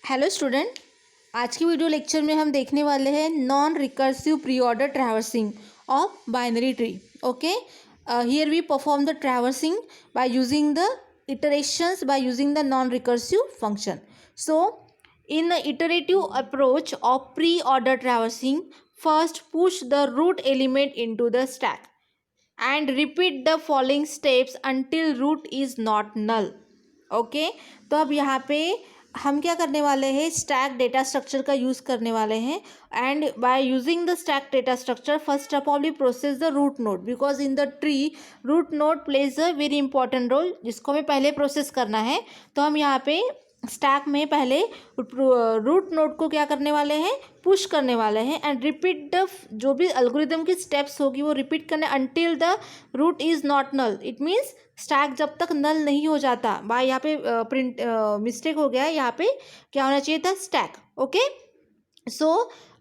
Hello student, आज की video lecture में हम देखने वाले हैं non recursive pre order traversing of binary tree. Okay, here we perform the traversing by using the iterations by using the non-recursive function. So in the iterative approach of pre-order traversing, first push the root element into the stack and repeat the following steps until root is not null. Okay, तो अब यहाँ पे हम क्या करने वाले हैं, stack data structure का यूज़ करने वाले हैं. And by using the stack data structure first of all we process the root node, because in the tree root node plays a very important role, जिसको हमें पहले प्रोसेस करना है. तो हम यहाँ पे स्टैक में पहले रूट नोड को क्या करने वाले हैं, पुश करने वाले हैं. एंड रिपीट द जो भी एल्गोरिदम की स्टेप्स होगी वो रिपीट करने until the root is not null. It means stack जब तक नल नहीं हो जाता. भाई यहाँ पे प्रिंट मिस्टेक हो गया है, यहाँ पे क्या होना चाहिए था, stack. Okay, so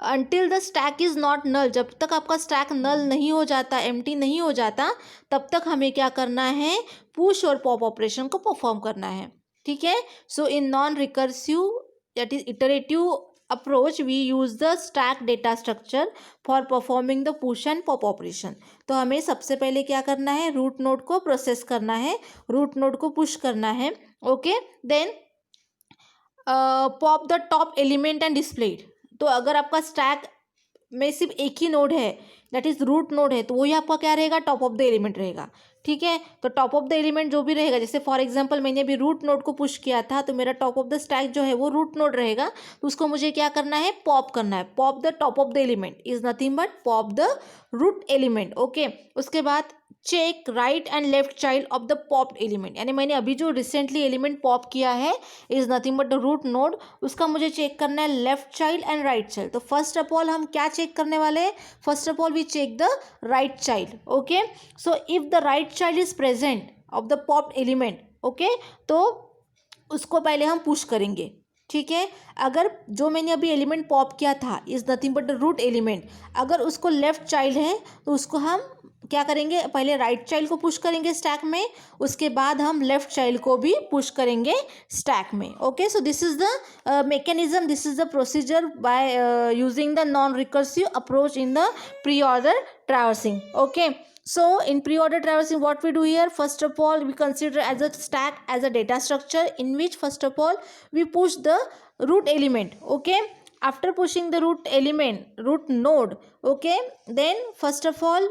until the stack is not null, जब तक आपका स्टैक नल नहीं हो जाता, एम्प्टी नहीं हो जाता, तब तक हमें क्या करना है, पुश और पॉप ऑपरेशन को परफॉर्म करना है. ठीक है. So in non recursive that is iterative approach we use the stack data structure for performing the push and pop operation. तो हमें सबसे पहले क्या करना है, रूट नोड को प्रोसेस करना है, रूट नोड को पुश करना है. Okay, then pop the top element and display it. तो अगर आपका स्टैक में सिर्फ एक ही नोड है, दैट इज रूट नोड है, तो वही आपका क्या रहेगा, टॉप ऑफ द एलिमेंट रहेगा. ठीक है. तो टॉप ऑफ द एलिमेंट जो भी रहेगा, जैसे फॉर एग्जांपल मैंने अभी रूट नोड को पुश किया था, तो मेरा टॉप ऑफ द स्टैक जो है वो रूट नोड रहेगा. तो उसको मुझे क्या करना है, पॉप करना है. Pop the top of the element is nothing but pop the root element. Okay, उसके बाद check right and left child of the popped element, यानी मैंने अभी जो रिसेंटली एलिमेंट पॉप किया है is nothing but the root node, उसका मुझे चेक करना है left child and right child. तो फर्स्ट ऑफ ऑल हम क्या चेक करने वाले हैं, first of all we check the right child. Okay, so if the right child is present of the popped element, okay, तो उसको पहले हम पुश करेंगे. ठीक है. अगर जो मैंने अभी एलिमेंट पॉप किया था is nothing but the root element, अगर उसको लेफ्ट चाइल्ड है तो उसको हम क्या करेंगे, पहले राइट चाइल्ड को पुश करेंगे स्टैक में, उसके बाद हम लेफ्ट चाइल्ड को भी पुश करेंगे स्टैक में. Okay, so this is the mechanism, this is the procedure bye using the non recursive approach in the pre order traversing. Okay, so in pre-order traversing what we do here, first of all we consider as a stack as a data structure in which first of all we push the root element. Okay, after pushing the root element, root node, okay, then first of all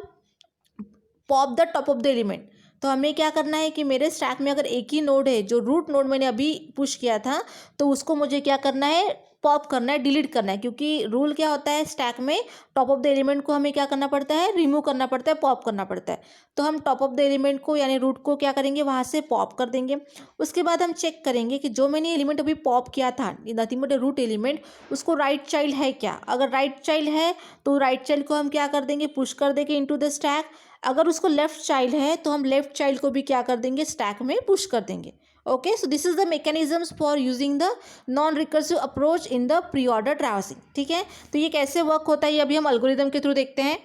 pop the top of the element. तो हमें क्या करना है कि मेरे stack में अगर एक ही नोड है, जो रूट नोड मैंने अभी पुश किया था, तो उसको मुझे क्या करना है, पॉप करना है, डिलीट करना है. क्योंकि रूल क्या होता है, स्टैक में टॉप ऑफ द एलिमेंट को हमें क्या करना पड़ता है, रिमूव करना पड़ता है, पॉप करना पड़ता है. तो हम टॉप ऑफ द एलिमेंट को यानी रूट को क्या करेंगे, वहाँ से पॉप कर देंगे. उसके बाद हम चेक करेंगे कि जो मैंने एलिमेंट अभी पॉप किया था, नथिंग बट रूट एलिमेंट, उसको राइट चाइल्ड है क्या. अगर राइट चाइल्ड है तो राइट चाइल्ड को हम क्या कर देंगे, पुश कर देंगे इनटू द स्टैक. अगर उसको लेफ्ट चाइल्ड है तो हम लेफ्ट चाइल्ड को भी क्या कर देंगे, स्टैक में पुश कर देंगे. Okay, so this is the mechanisms for using the non recursive approach in the pre order traversing. ठीक है. तो ये कैसे वर्क होता है, ये अभी हम एल्गोरिदम के थ्रू देखते हैं.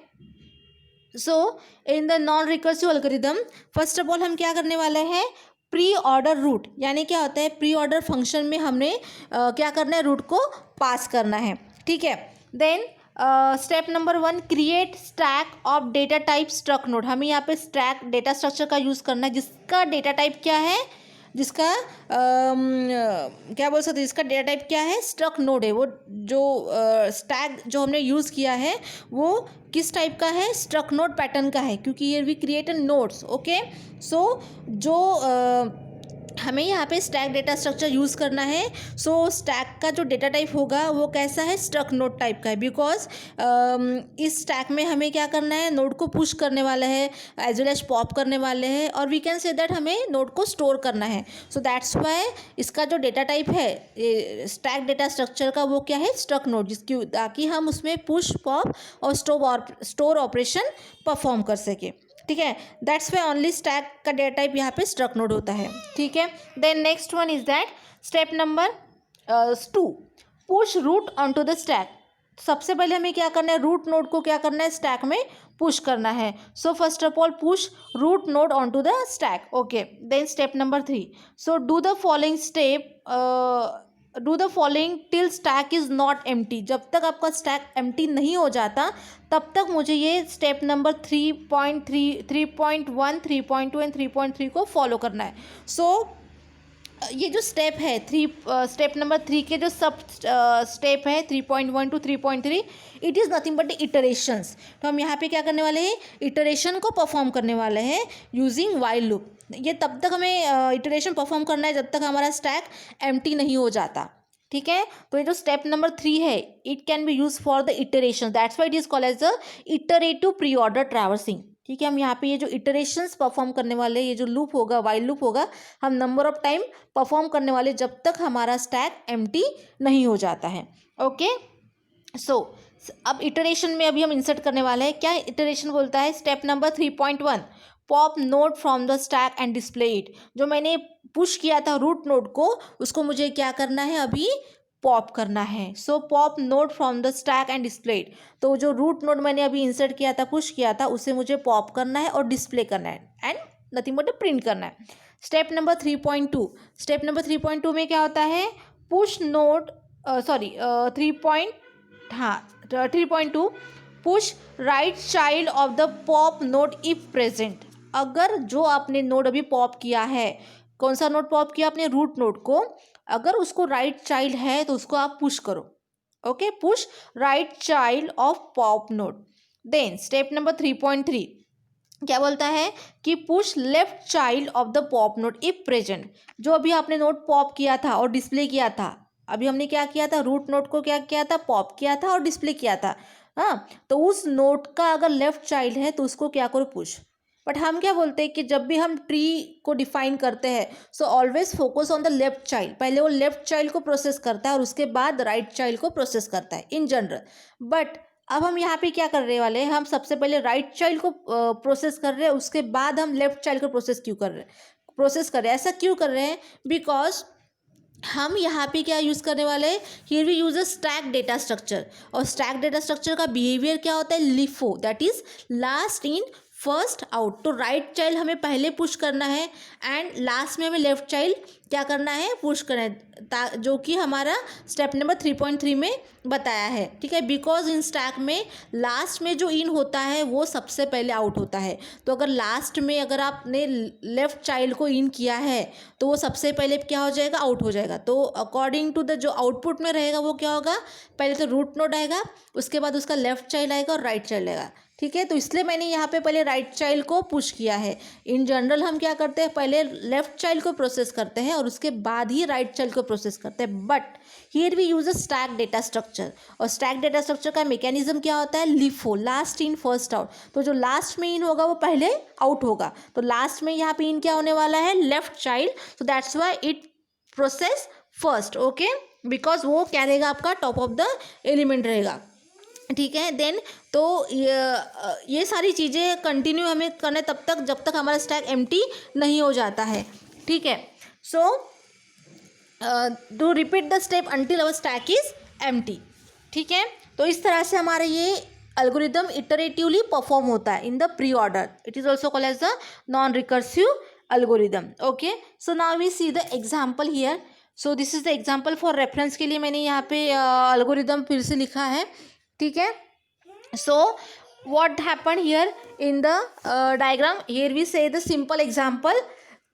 So in the non recursive algorithm first of all हम क्या करने वाले हैं, प्री ऑर्डर रूट, यानी क्या होता है, प्री ऑर्डर फंक्शन में हमने क्या करना है, रूट को पास करना है. ठीक है. Then step number 1, create stack of data type struct node. हमें यहाँ पे स्टैक डेटा स्ट्रक्चर का यूज़ करना है जिसका डेटा टाइप क्या है, जिसका क्या बोल सकते हैं, जिसका डेटा टाइप क्या है, स्ट्रक नोड है. वो जो स्टैक जो हमने यूज़ किया है वो किस टाइप का है, स्ट्रक नोड पैटर्न का है, क्योंकि ये वी क्रिएट नोड्स. ओके, सो जो हमें यहाँ पे स्टैक डेटा स्ट्रक्चर यूज़ करना है. सो स्टैक का जो डेटा टाइप होगा वो कैसा है, स्ट्रक नोड टाइप का है, बिकॉज इस स्टैक में हमें क्या करना है, नोड को पुश करने वाला है एज वेल एज पॉप करने वाले हैं, और वी कैन से दैट हमें नोड को स्टोर करना है. सो दैट्स वाई इसका जो डेटा टाइप है स्टैक डेटा स्ट्रक्चर का वो क्या है, स्ट्रक नोड, जिसकी ताकि हम उसमें पुश, पॉप और स्टोर ऑपरेशन परफॉर्म कर सके. ठीक है. दैट्स वाई ओनली स्टैक का डेटा टाइप यहाँ पे स्ट्रक नोड होता है. ठीक है. Then next one is that step number 2, push root on to the stack. सबसे पहले हमें क्या करना है, रूट नोड को क्या करना है, स्टैक में पुश करना है. So first of all push root node on to the stack. Okay, then step number 3, so do the following step do the following till stack is not empty. जब तक आपका स्टैक एम्प्टी नहीं हो जाता तब तक मुझे ये स्टेप नंबर 3.3, 3.1, 3.2 एंड 3.3 को फॉलो करना है। सो ये जो स्टेप है स्टेप नंबर 3 के जो सब स्टेप है 3.1 to 3.3, it is nothing but iterations. तो हम यहाँ पे क्या करने वाले हैं, इटरेशन को परफॉर्म करने वाले हैं यूजिंग वाइल लूप। ये तब तक हमें इटरेशन परफॉर्म करना है जब तक हमारा स्टैक एम्प्टी नहीं हो जाता, ठीक है। तो ये जो स्टेप नंबर 3 है, it can be use for the iteration, that's why it is called as the iterative pre order traversing, ठीक है। हम यहाँ पे ये जो इटरेशंस परफॉर्म करने वाले, ये जो लूप होगा, वाइल लूप होगा, हम नंबर ऑफ टाइम परफॉर्म करने वाले जब तक हमारा स्टैक एम्प्टी नहीं हो जाता है। ओके, सो अब इटरेशन में अभी हम इंसर्ट करने वाले हैं। क्या इटरेशन बोलता है, step number 3.1, pop node from the stack and display it. जो मैंने पुश किया था रूट नोड को, उसको मुझे क्या करना है, अभी पॉप करना है। So pop node from the stack and display it. तो जो रूट नोड मैंने अभी इंसर्ट किया था, पुश किया था, उसे मुझे पॉप करना है और डिस्प्ले करना है एंड नथिंग बट प्रिंट करना है। स्टेप नंबर 3.2, स्टेप नंबर 3.2 में क्या होता है, push node 3.2, push right child of the pop node if present. अगर जो आपने नोड अभी पॉप किया है, कौन सा नोड पॉप किया आपने, रूट नोड को, अगर उसको राइट चाइल्ड है तो उसको आप पुश करो। Okay, push right child of pop node. Then step number 3.3 क्या बोलता है कि push left child of the pop node if present. जो अभी आपने नोड पॉप किया था और डिस्प्ले किया था, अभी हमने क्या किया था, रूट नोड को क्या किया था, पॉप किया था और डिस्प्ले किया था, हाँ। तो उस नोड का अगर लेफ्ट चाइल्ड है तो उसको क्या करो, पुश। बट हम क्या बोलते हैं कि जब भी हम ट्री को डिफाइन करते हैं, so always focus on the left child. पहले वो लेफ्ट चाइल्ड को प्रोसेस करता है और उसके बाद राइट चाइल्ड को प्रोसेस करता है इन जनरल। बट अब हम यहाँ पे क्या करने वाले हैं, हम सबसे पहले राइट चाइल्ड को प्रोसेस कर रहे हैं, उसके बाद हम लेफ्ट चाइल्ड को प्रोसेस कर रहे हैं। ऐसा क्यों कर रहे हैं, बिकॉज हम यहाँ पे क्या यूज़ करने वाले हैं, here we use a stack data structure. और स्टैक डेटा स्ट्रक्चर का बिहेवियर क्या होता है, LIFO, that is last in first out. तो राइट चाइल्ड हमें पहले पुश करना है एंड लास्ट में हमें लेफ्ट चाइल्ड क्या करना है, पुश करना है, जो कि हमारा स्टेप नंबर 3.3 में बताया है, ठीक है। बिकॉज इन स्टैक में लास्ट में जो इन होता है वो सबसे पहले आउट होता है। तो अगर लास्ट में अगर आपने लेफ्ट चाइल्ड को इन किया है तो वो सबसे पहले क्या हो जाएगा, आउट हो जाएगा। तो अकॉर्डिंग टू द जो आउटपुट में रहेगा वो क्या होगा, पहले तो रूट नोड आएगा, उसके बाद उसका लेफ्ट चाइल्ड आएगा और राइट चाइल्ड आएगा, ठीक है। तो इसलिए मैंने यहाँ पे पहले राइट चाइल्ड को पुश किया है। इन जनरल हम क्या करते हैं, पहले लेफ्ट चाइल्ड को प्रोसेस करते हैं और उसके बाद ही राइट चाइल्ड को प्रोसेस करते हैं। But here we use a stack data structure. और स्टैक डेटा स्ट्रक्चर का मैकेनिज्म क्या होता है, LIFO, last in first out. तो जो लास्ट में इन होगा वो पहले आउट होगा। तो लास्ट में यहाँ पे इन क्या होने वाला है, left child. So that's why it process first, okay, because वो क्या रहेगा, आपका टॉप ऑफ द एलिमेंट रहेगा, ठीक है। देन तो ये सारी चीज़ें कंटिन्यू हमें करना तब तक जब तक हमारा स्टैक एम्प्टी नहीं हो जाता है, ठीक है। So do repeat the step until our stack is empty, ठीक है। तो इस तरह से हमारा ये एल्गोरिदम इटरेटिवली परफॉर्म होता है in the pre order. It is also called as the non recursive algorithm, okay. So now we see the example here. So this is the example for reference के लिए मैंने यहाँ पे algorithm फिर से लिखा है, ठीक है। सो what happened here in the diagram, here we say the simple example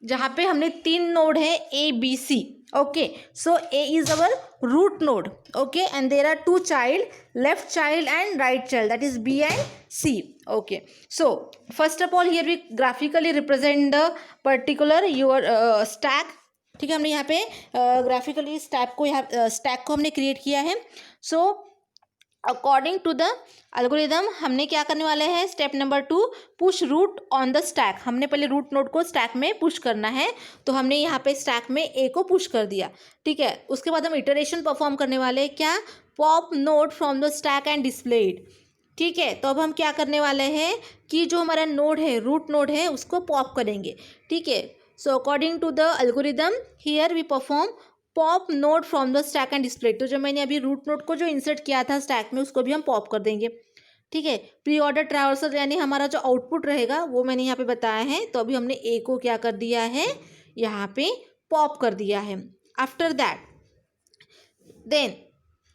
जहाँ पे हमने 3 नोड है A B C, okay. So A is our root node, okay, and there are 2 child, left child and right child, that is B and C, okay. So first of all here we graphically represent the particular your stack, ठीक है। हमने यहाँ पे graphically stack को हमने create किया है। So according to the algorithm हमने क्या करने वाले हैं, step number 2, push root on the stack. हमने पहले रूट नोड को स्टैक में पुश करना है, तो हमने यहाँ पे स्टैक में ए को पुश कर दिया, ठीक है। उसके बाद हम इटरेशन परफॉर्म करने वाले हैं, क्या, pop node from the stack and display it, ठीक है। तो अब हम क्या करने वाले हैं कि जो हमारा नोड है, रूट नोड है, उसको पॉप करेंगे, ठीक है। So according to the algorithm here we perform pop node from the stack and display. तो जो मैंने अभी रूट नोड को जो इंसर्ट किया था स्टैक में, उसको भी हम पॉप कर देंगे, ठीक है। प्री ऑर्डर ट्रैवर्सल यानी हमारा जो आउटपुट रहेगा वो मैंने यहाँ पे बताया है। तो अभी हमने ए को क्या कर दिया है, यहाँ पे पॉप कर दिया है। आफ्टर दैट देन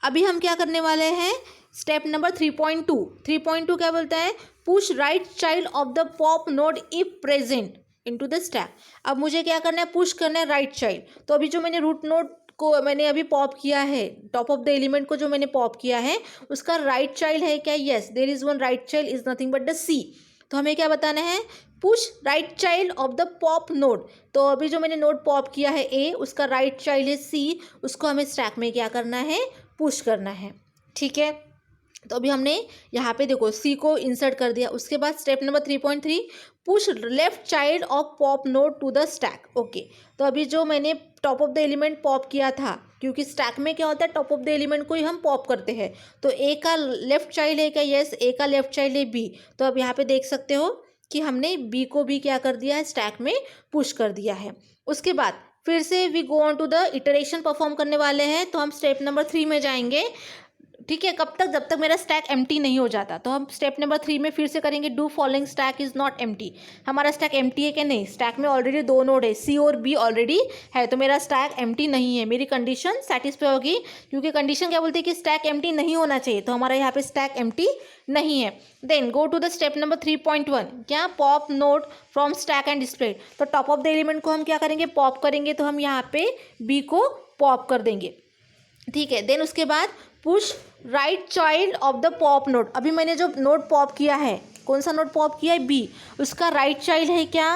अभी हम क्या करने वाले हैं, स्टेप नंबर 3.2। 3.2 क्या बोलता है, push right child of the pop node if present into the stack. अब मुझे क्या करना है, पुश करना है राइट चाइल्ड। तो अभी जो मैंने रूट नोड को मैंने अभी पॉप किया है, टॉप ऑफ द एलिमेंट को जो मैंने पॉप किया है उसका राइट चाइल्ड है क्या, yes there is one right child is nothing but the C. तो हमें क्या बताना है, push right child of the pop node. तो अभी जो मैंने नोड पॉप किया है ए, उसका राइट चाइल्ड है सी, उसको हमें स्टैक में क्या करना है, पुश करना है। ठीक है, तो अभी हमने यहाँ पे देखो सी को इंसर्ट कर दिया। उसके बाद step number 3.3, push left child of pop node to the stack. Okay, तो अभी जो मैंने top of the element pop किया था, क्योंकि स्टैक में क्या होता है, टॉप ऑफ द एलिमेंट को ही हम पॉप करते हैं। तो ए का लेफ्ट चाइल्ड है क्या, यस ए का लेफ्ट चाइल्ड है बी। तो अब यहाँ पे देख सकते हो कि हमने बी को भी क्या कर दिया है, स्टैक में पुश कर दिया है। उसके बाद फिर से we go on to the iteration perform करने वाले हैं। तो हम स्टेप नंबर 3 में जाएंगे। ठीक है, कब तक, जब तक मेरा स्टैक एम्प्टी नहीं हो जाता। तो हम स्टेप नंबर 3 में फिर से करेंगे, do following stack is not empty. हमारा स्टैक एम्प्टी है कि नहीं, स्टैक में ऑलरेडी 2 नोड है, सी और बी ऑलरेडी है, तो मेरा स्टैक एम्प्टी नहीं है। मेरी कंडीशन सेटिस्फाई होगी, क्योंकि कंडीशन क्या बोलती है कि स्टैक एम्प्टी नहीं होना चाहिए, तो हमारा यहाँ पे स्टैक एम्प्टी नहीं है। Then go to the step number 3.1, क्या, pop node from stack and display. तो टॉप ऑफ द एलिमेंट को हम क्या करेंगे, पॉप करेंगे। तो हम यहाँ पे बी को पॉप कर देंगे। ठीक है, देन उसके बाद push right child of the pop node. अभी मैंने जो नोड पॉप किया है, कौन सा नोड पॉप किया है, बी, उसका राइट चाइल्ड है क्या,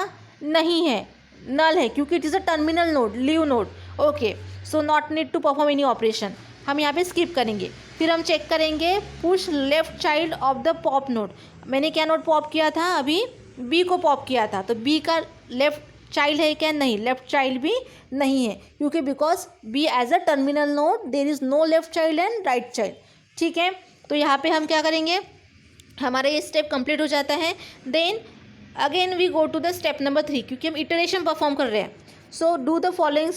नहीं है, नल है, क्योंकि it is a terminal node, leaf node. Okay, so not need to perform any operation, हम यहाँ पे स्किप करेंगे। फिर हम चेक करेंगे, push left child of the pop node. मैंने क्या नोड पॉप किया था, अभी बी को पॉप किया था, तो बी का लेफ्ट चाइल्ड है क्या, नहीं, लेफ्ट चाइल्ड भी नहीं है, क्योंकि because be as a terminal node there is no left child and right child. ठीक है, तो यहाँ पे हम क्या करेंगे, हमारा ये स्टेप कंप्लीट हो जाता है। Then again we go to the step number 3, क्योंकि हम इटरेशन परफॉर्म कर रहे हैं। So do the following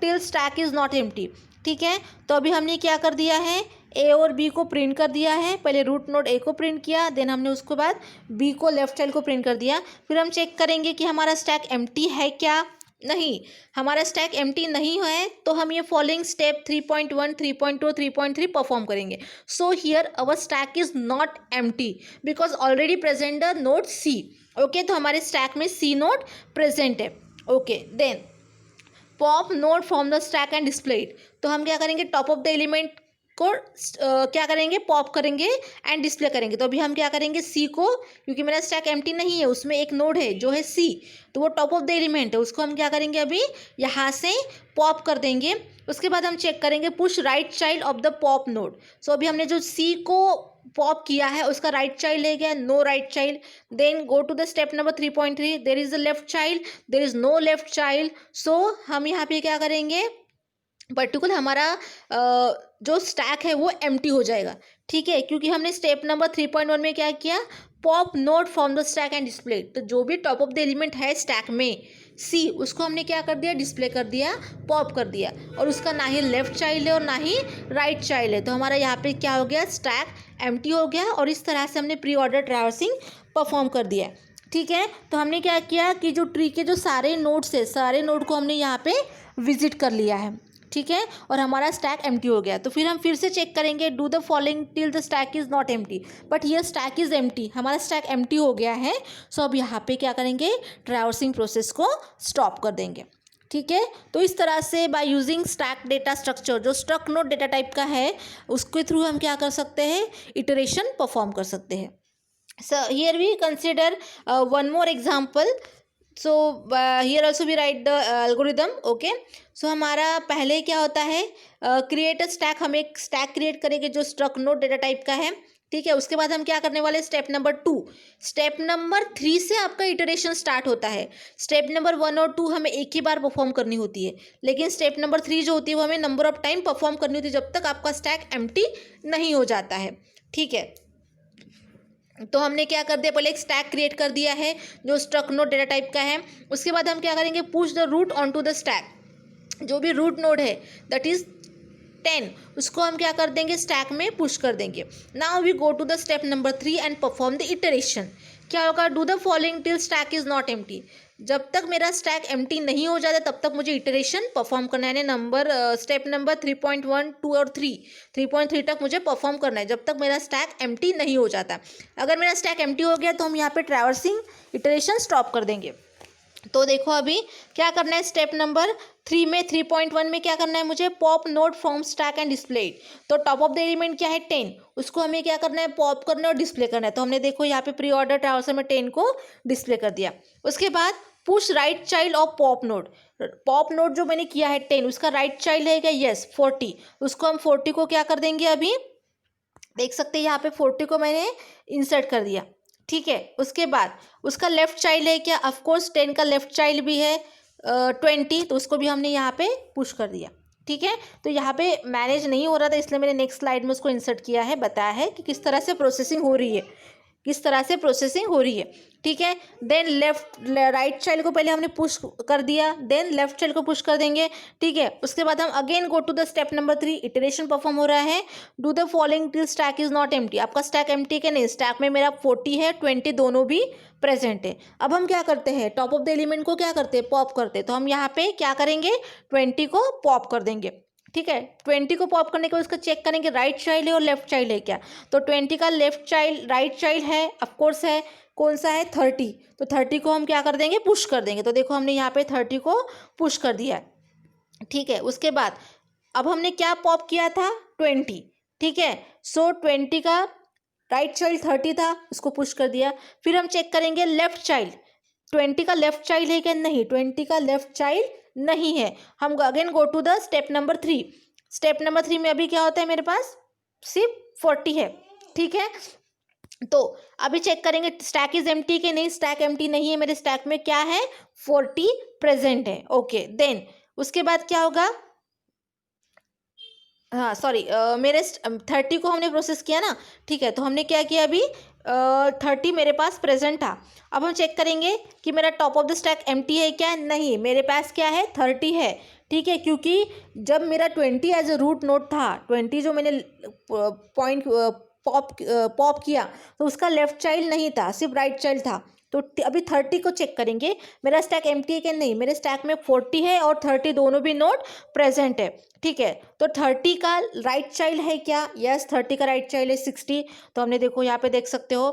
till stack is not empty. ठीक है, तो अभी हमने क्या कर दिया है, ए और बी को प्रिंट कर दिया है। पहले रूट नोड ए को प्रिंट किया, देन हमने उसके बाद बी को लेफ्ट चाइल्ड को प्रिंट कर दिया। फिर हम चेक करेंगे कि हमारा स्टैक एम्प्टी है क्या, नहीं, हमारा स्टैक एम्प्टी नहीं है, तो हम ये फॉलोइंग स्टेप 3.1, 3.2, 3.3 परफॉर्म करेंगे। So here our stack is not empty because already present the node C. Okay, तो हमारे स्टैक में सी नोड प्रेजेंट है। Okay, then pop node from the stack and displayed. तो हम क्या करेंगे, टॉप ऑफ द एलिमेंट को क्या करेंगे, पॉप करेंगे एंड डिस्प्ले करेंगे। तो अभी हम क्या करेंगे, सी को, क्योंकि मेरा स्टैक एम्प्टी नहीं है, उसमें एक नोड है जो है सी, तो वो टॉप ऑफ द एलिमेंट है, उसको हम क्या करेंगे, अभी यहाँ से पॉप कर देंगे। उसके बाद हम चेक करेंगे, push right child of the pop node. So अभी हमने जो सी को पॉप किया है उसका राइट चाइल्ड है क्या, no right child. Then go to the step number 3.3, there is the left child, there is no left child. So हम यहाँ पे क्या करेंगे, पर्टिकुलर हमारा जो स्टैक है वो एम्प्टी हो जाएगा। ठीक है, क्योंकि हमने स्टेप नंबर 3.1 में क्या किया, pop node from the stack and display. तो जो भी टॉप ऑफ द एलिमेंट है स्टैक में सी, उसको हमने क्या कर दिया, डिस्प्ले कर दिया, पॉप कर दिया, और उसका ना ही लेफ्ट चाइल्ड है और ना ही राइट चाइल्ड है। तो हमारा यहाँ पे क्या हो गया, स्टैक एम्प्टी हो गया, और इस तरह से हमने प्री ऑर्डर ट्रैवर्सिंग परफॉर्म कर दिया। ठीक है, तो हमने क्या किया कि जो ट्री के जो सारे नोड्स है, सारे नोड को हमने यहाँ पे विजिट कर लिया है। ठीक है, और हमारा स्टैक एम्प्टी हो गया। तो फिर हम फिर से चेक करेंगे, do the following till the stack is not empty, but here stack is empty, हमारा स्टैक एम्प्टी हो गया है। सो अब यहाँ पे क्या करेंगे, ट्रैवर्सिंग प्रोसेस को स्टॉप कर देंगे। ठीक है, तो इस तरह से by using stack data structure, जो स्ट्रक्ट नोड डेटा टाइप का है, उसके थ्रू हम क्या कर सकते हैं, इटरेशन परफॉर्म कर सकते हैं। So here we consider one more example. So here also we write the algorithm. Okay, so हमारा पहले क्या होता है, क्रिएट अ स्टैक, हम एक स्टैक क्रिएट करेंगे जो स्ट्रक्ट नोड डेटा टाइप का है। ठीक है, उसके बाद हम क्या करने वाले, स्टेप नंबर 2, स्टेप नंबर 3 से आपका इटरेशन स्टार्ट होता है। स्टेप नंबर 1 और 2 हमें एक ही बार परफॉर्म करनी होती है, लेकिन स्टेप नंबर 3 जो होती है वो हमें नंबर ऑफ टाइम परफॉर्म करनी होती है, जब तक आपका स्टैक एम्प्टी नहीं हो जाता है। ठीक है, तो हमने क्या कर दिया, पहले एक स्टैक क्रिएट कर दिया है जो स्ट्रक्ट नोड डेटा टाइप का है। उसके बाद हम क्या करेंगे, push the root on to the stack. जो भी रूट नोड है दैट इज 10, उसको हम क्या कर देंगे, स्टैक में पुश कर देंगे। Now we go to the step number 3 and perform the iteration. क्या होगा, do the following till stack is not empty. जब तक मेरा स्टैक एम्प्टी नहीं हो जाता तब तक मुझे इटरेशन परफॉर्म करना है, यानी स्टेप नंबर 3.1, 2 और 3.3 तक मुझे परफॉर्म करना है जब तक मेरा स्टैक एम्प्टी नहीं हो जाता। अगर मेरा स्टैक एम्प्टी हो गया तो हम यहाँ पे ट्रैवर्सिंग इटरेशन स्टॉप कर देंगे। तो देखो अभी क्या करना है, स्टेप नंबर 3 में 3.1 में क्या करना है मुझे, pop node from stack and display it. तो टॉप ऑफ द एलिमेंट क्या है 10, उसको हमें क्या करना है, पॉप करना है और डिस्प्ले करना है। तो हमने देखो यहाँ पे प्री ऑर्डर ट्रांसफर में 10 को डिस्प्ले कर दिया। उसके बाद push right child of pop node. Pop node जो मैंने किया है 10, उसका राइट चाइल्ड है क्या, यस 40। उसको हम 40 को क्या कर देंगे, अभी देख सकते हैं यहाँ पे 40 को मैंने इंसर्ट कर दिया, ठीक है। उसके बाद उसका लेफ्ट चाइल्ड है क्या, ऑफकोर्स 10 का लेफ्ट चाइल्ड भी है 20, तो उसको भी हमने यहाँ पे पुश कर दिया, ठीक है। तो यहाँ पे मैनेज नहीं हो रहा था इसलिए मैंने नेक्स्ट स्लाइड में उसको इंसर्ट किया है, बताया है कि किस तरह से प्रोसेसिंग हो रही है, किस तरह से प्रोसेसिंग हो रही है, ठीक है। देन राइट चाइल्ड को पहले हमने पुश कर दिया, देन लेफ्ट चाइल्ड को पुश कर देंगे, ठीक है। उसके बाद हम again go to the step number 3, iteration perform हो रहा है। Do the following till stack is not empty. आपका स्टैक एम्प्टी के नहीं, स्टैक में मेरा 40 है 20 दोनों भी प्रेजेंट है। अब हम क्या करते हैं, टॉप ऑफ द एलिमेंट को क्या करते हैं, पॉप करते हैं। तो हम यहाँ पे क्या करेंगे, 20 को पॉप कर देंगे, ठीक है। 20 को पॉप करने के बाद उसका चेक करेंगे राइट चाइल्ड है और लेफ्ट चाइल्ड है क्या। तो 20 का लेफ्ट चाइल्ड राइट चाइल्ड है, ऑफकोर्स है, कौन सा है 30। तो 30 को हम क्या कर देंगे, पुश कर देंगे। तो देखो हमने यहाँ पे 30 को पुश कर दिया है, ठीक है। उसके बाद अब हमने क्या पॉप किया था, 20, ठीक है। सो 20 का राइट चाइल्ड 30 था, उसको पुश कर दिया। फिर हम चेक करेंगे लेफ्ट चाइल्ड, 20 का लेफ्ट चाइल्ड है क्या, नहीं 20 का लेफ्ट चाइल्ड नहीं है। हम again go to the step number 3। Step number 3 में अभी क्या होता है, मेरे पास सिर्फ 40 है, ठीक है। तो अभी चेक करेंगे स्टैक इज एम्प्टी के नहीं, स्टैक एम्प्टी नहीं है, मेरे स्टैक में क्या है 40 प्रेजेंट है, ओके। देन उसके बाद क्या होगा, हाँ सॉरी, मेरे 30 को हमने प्रोसेस किया ना, ठीक है। तो हमने क्या किया अभी, 30 मेरे पास प्रेजेंट था। अब हम चेक करेंगे कि मेरा top of the stack empty है क्या, नहीं, मेरे पास क्या है 30 है, ठीक है। क्योंकि जब मेरा 20 एज अ रूट नोड था, 20 जो मैंने पॉइंट पॉप किया तो उसका लेफ्ट चाइल्ड नहीं था, सिर्फ राइट चाइल्ड था। तो अभी 30 को चेक करेंगे मेरा स्टैक एम्प्टी है कि नहीं, मेरे स्टैक में 40 है और 30 दोनों भी नोड प्रेजेंट है, ठीक है। तो 30 का राइट चाइल्ड है क्या, यस 30 का राइट चाइल्ड है 60। तो हमने देखो यहाँ पे देख सकते हो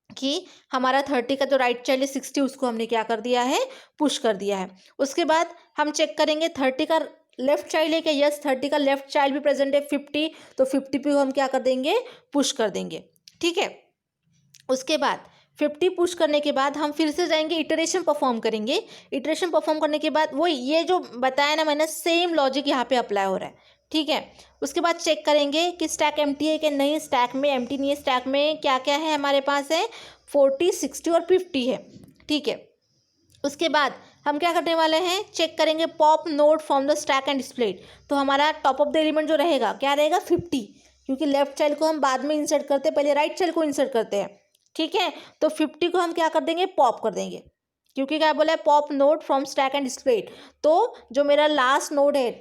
कि हमारा 30 का जो राइट चाइल्ड है 60, उसको हमने क्या कर दिया है, पुश कर दिया है। उसके बाद हम चेक करेंगे 30 का लेफ्ट चाइल्ड है क्या, यस 30 का लेफ्ट चाइल्ड भी प्रेजेंट है 50। तो 50 पे हम क्या कर देंगे, पुश कर देंगे, ठीक है। उसके बाद 50 पुश करने के बाद हम फिर से जाएंगे, इटरेशन परफॉर्म करेंगे। इटरेशन परफॉर्म करने के बाद वो ये जो बताया ना मैंने, सेम लॉजिक यहाँ पे अप्लाई हो रहा है, ठीक है। उसके बाद चेक करेंगे कि स्टैक एम्प्टी है कि नहीं, स्टैक में एम्प्टी नहीं है। स्टैक में क्या क्या है हमारे पास है, 40, 60 और 50 है, ठीक है। उसके बाद हम क्या करने वाले हैं, चेक करेंगे pop node from the stack and display. तो हमारा टॉप ऑफ द एलिमेंट जो रहेगा क्या रहेगा 50, क्योंकि लेफ्ट चाइल्ड को हम बाद में इंसर्ट करते हैं, पहले राइट चाइल्ड को इंसर्ट करते हैं, ठीक है। तो 50 को हम क्या कर देंगे, पॉप कर देंगे, क्योंकि क्या बोला है, pop node from stack and display. तो जो मेरा लास्ट नोड है,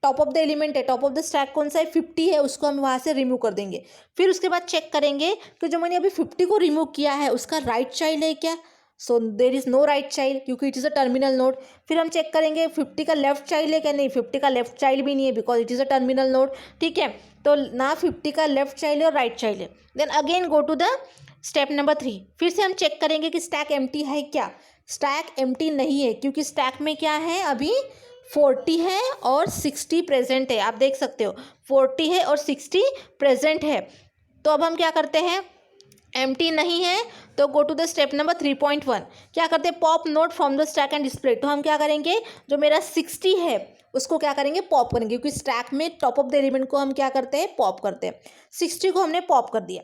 टॉप ऑफ द एलिमेंट है, टॉप ऑफ द स्टैक कौन सा है 50 है, उसको हम वहाँ से रिमूव कर देंगे। फिर उसके बाद चेक करेंगे कि जो मैंने अभी 50 को रिमूव किया है उसका राइट चाइल्ड है क्या, so there is no right child, क्योंकि it is a terminal node. फिर हम चेक करेंगे 50 का लेफ्ट चाइल्ड है क्या, नहीं 50 का लेफ्ट चाइल्ड भी नहीं है, because it is a terminal node, ठीक है। तो ना 50 का लेफ्ट चाइल्ड है और राइट चाइल्ड है। Then again go to the step number 3। फिर से हम चेक करेंगे कि स्टैक एम्प्टी है क्या, स्टैक एम्प्टी नहीं है, क्योंकि स्टैक में क्या है अभी 40 है और 60 प्रेजेंट है। आप देख सकते हो 40 है और 60 प्रेजेंट है। तो अब हम क्या करते हैं, एम्प्टी नहीं है तो go to the step number 3.1। क्या करते हैं, pop node from the stack and display. तो हम क्या करेंगे, जो मेरा 60 है उसको क्या करेंगे, पॉप करेंगे, क्योंकि स्टैक में टॉप ऑफ द एलिमेंट को हम क्या करते हैं, पॉप करते हैं। 60 को हमने पॉप कर दिया,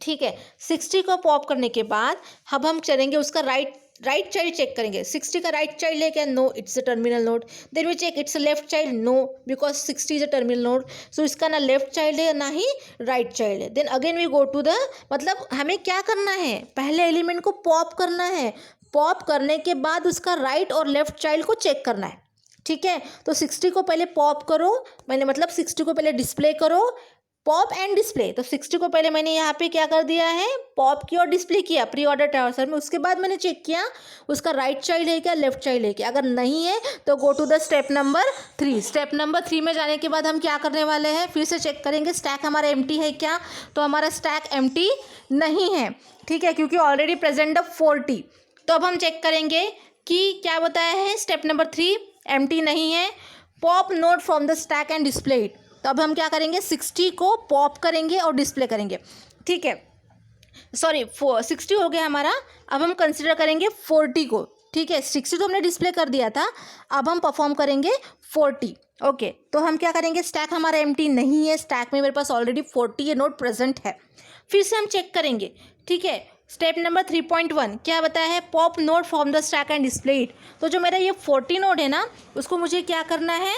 ठीक है। 60 को पॉप करने के बाद अब हम चलेंगे उसका राइट चाइल्ड चेक करेंगे। 60 का राइट चाइल्ड है क्या, no it's a terminal node. Then we check it's a left child, no because 60 is a terminal node, so इसका ना लेफ्ट चाइल्ड है ना ही राइट चाइल्ड है। Then again we go to the, मतलब हमें क्या करना है, पहले एलिमेंट को पॉप करना है, पॉप करने के बाद उसका राइट और लेफ्ट चाइल्ड को चेक करना है, ठीक है। तो 60 को पहले पॉप करो, मैंने मतलब 60 को पहले डिस्प्ले करो, पॉप एंड डिस्प्ले, तो 60 को पहले मैंने यहाँ पे क्या कर दिया है, पॉप किया और डिस्प्ले किया प्री ऑर्डर ट्रांसफर में। उसके बाद मैंने चेक किया उसका राइट चाइल्ड है क्या, लेफ्ट चाइल्ड है क्या। अगर नहीं है तो go to the step number 3। Step number 3 में जाने के बाद हम क्या करने वाले हैं, फिर से चेक करेंगे स्टैक हमारा एम्प्टी है क्या। तो हमारा स्टैक एम्प्टी नहीं है, ठीक है, क्योंकि ऑलरेडी प्रेजेंट 40। तो अब हम चेक करेंगे कि क्या बताया है, स्टेप नंबर 3 एम्प्टी नहीं है। Pop node from the stack and display it. तो अब हम क्या करेंगे, 60 को पॉप करेंगे और डिस्प्ले करेंगे, ठीक है। सॉरी 60 हो गया हमारा, अब हम कंसिडर करेंगे 40 को, ठीक है। 60 तो हमने डिस्प्ले कर दिया था, अब हम परफॉर्म करेंगे 40। ओके, तो हम क्या करेंगे, स्टैक हमारा एम्प्टी नहीं है, स्टैक में मेरे पास ऑलरेडी 40 नोड प्रेजेंट है। फिर से हम चेक करेंगे, ठीक है। स्टेप नंबर 3.1 क्या बताया है, pop node from the stack and display it. तो जो मेरा ये 40 नोड है ना, उसको मुझे क्या करना है,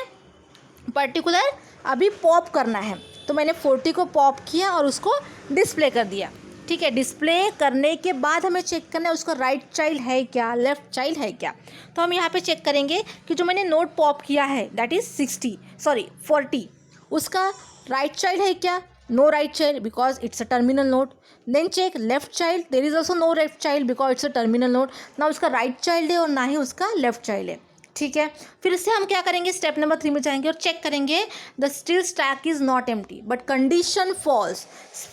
पर्टिकुलर अभी पॉप करना है। तो मैंने 40 को पॉप किया और उसको डिस्प्ले कर दिया, ठीक है। डिस्प्ले करने के बाद हमें चेक करना है उसका राइट चाइल्ड है क्या, लेफ्ट चाइल्ड है क्या। तो हम यहाँ पे चेक करेंगे कि जो मैंने नोड पॉप किया है दैट इज़ 40, उसका राइट चाइल्ड है क्या, no right child because it's a terminal node. Then check left child, there is also no left child because it's a terminal node. ना उसका राइट चाइल्ड है और ना ही उसका लेफ्ट चाइल्ड है, ठीक है। फिर से हम क्या करेंगे, स्टेप नंबर 3 में जाएंगे और चेक करेंगे the still stack is not empty but condition false.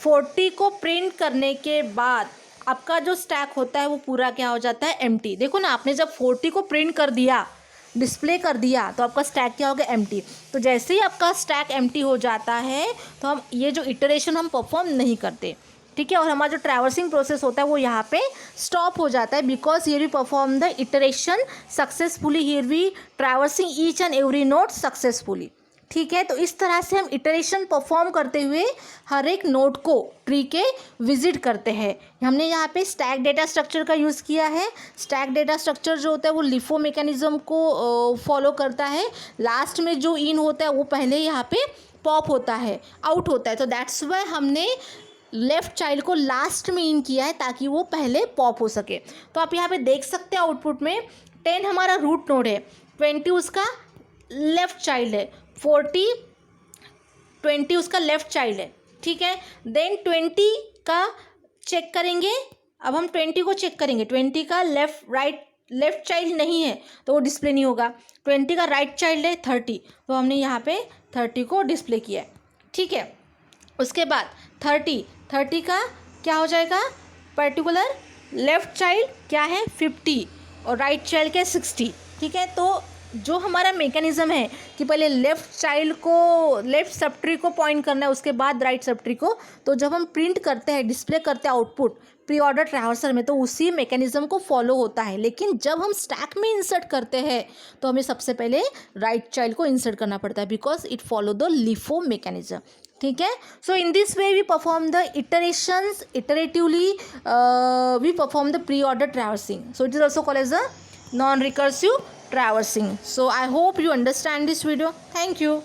40 को प्रिंट करने के बाद आपका जो स्टैक होता है वो पूरा क्या हो जाता है, एम्प्टी। देखो ना, आपने जब 40 को प्रिंट कर दिया, डिस्प्ले कर दिया, तो आपका स्टैक क्या हो गया, एम्प्टी। तो जैसे ही आपका स्टैक एम्प्टी हो जाता है तो हम ये जो इटरेशन हम परफॉर्म नहीं करते, ठीक है। और हमारा जो ट्रैवर्सिंग प्रोसेस होता है वो यहाँ पे स्टॉप हो जाता है because here we perform the iteration successfully, here we traversing each and every node successfully, ठीक है। तो इस तरह से हम इटरेशन परफॉर्म करते हुए हर एक नोड को ट्री के विजिट करते हैं। हमने यहाँ पे स्टैक डेटा स्ट्रक्चर का यूज़ किया है। स्टैक डेटा स्ट्रक्चर जो होता है वो लिफो मैकेनिज्म को फॉलो करता है। लास्ट में जो इन होता है वो पहले यहाँ पे पॉप होता है, आउट होता है। तो दैट्स वाई हमने लेफ्ट चाइल्ड को लास्ट में इन किया है ताकि वो पहले पॉप हो सके। तो आप यहाँ पे देख सकते हैं आउटपुट में 10 हमारा रूट नोड है, 20 उसका लेफ्ट चाइल्ड है, 20 उसका लेफ्ट चाइल्ड है, ठीक है। देन 20 का चेक करेंगे, अब हम 20 को चेक करेंगे, 20 का लेफ्ट चाइल्ड नहीं है तो वो डिस्प्ले नहीं होगा। 20 का राइट चाइल्ड है 30, तो हमने यहाँ पे 30 को डिस्प्ले किया है, ठीक है। उसके बाद 30 का क्या हो जाएगा, पर्टिकुलर लेफ्ट चाइल्ड क्या है 50 और राइट चाइल्ड क्या 60, ठीक है। तो जो हमारा मैकेनिज्म है कि पहले लेफ्ट चाइल्ड को, लेफ्ट सब ट्री को पॉइंट करना है, उसके बाद राइट सब ट्री को। तो जब हम प्रिंट करते हैं, डिस्प्ले करते हैं आउटपुट प्री ऑर्डर ट्रांसफर में, तो उसी मैकेनिज्म को फॉलो होता है। लेकिन जब हम स्टैक में इंसर्ट करते हैं तो हमें सबसे पहले राइट चाइल्ड को इंसर्ट करना पड़ता है because it follow the LIFO mechanism, ठीक है। So in this way we perform the iterations, iteratively we perform the pre order traversing. So it is also called as a non-recursive traversing. So I hope you understand this video. Thank you.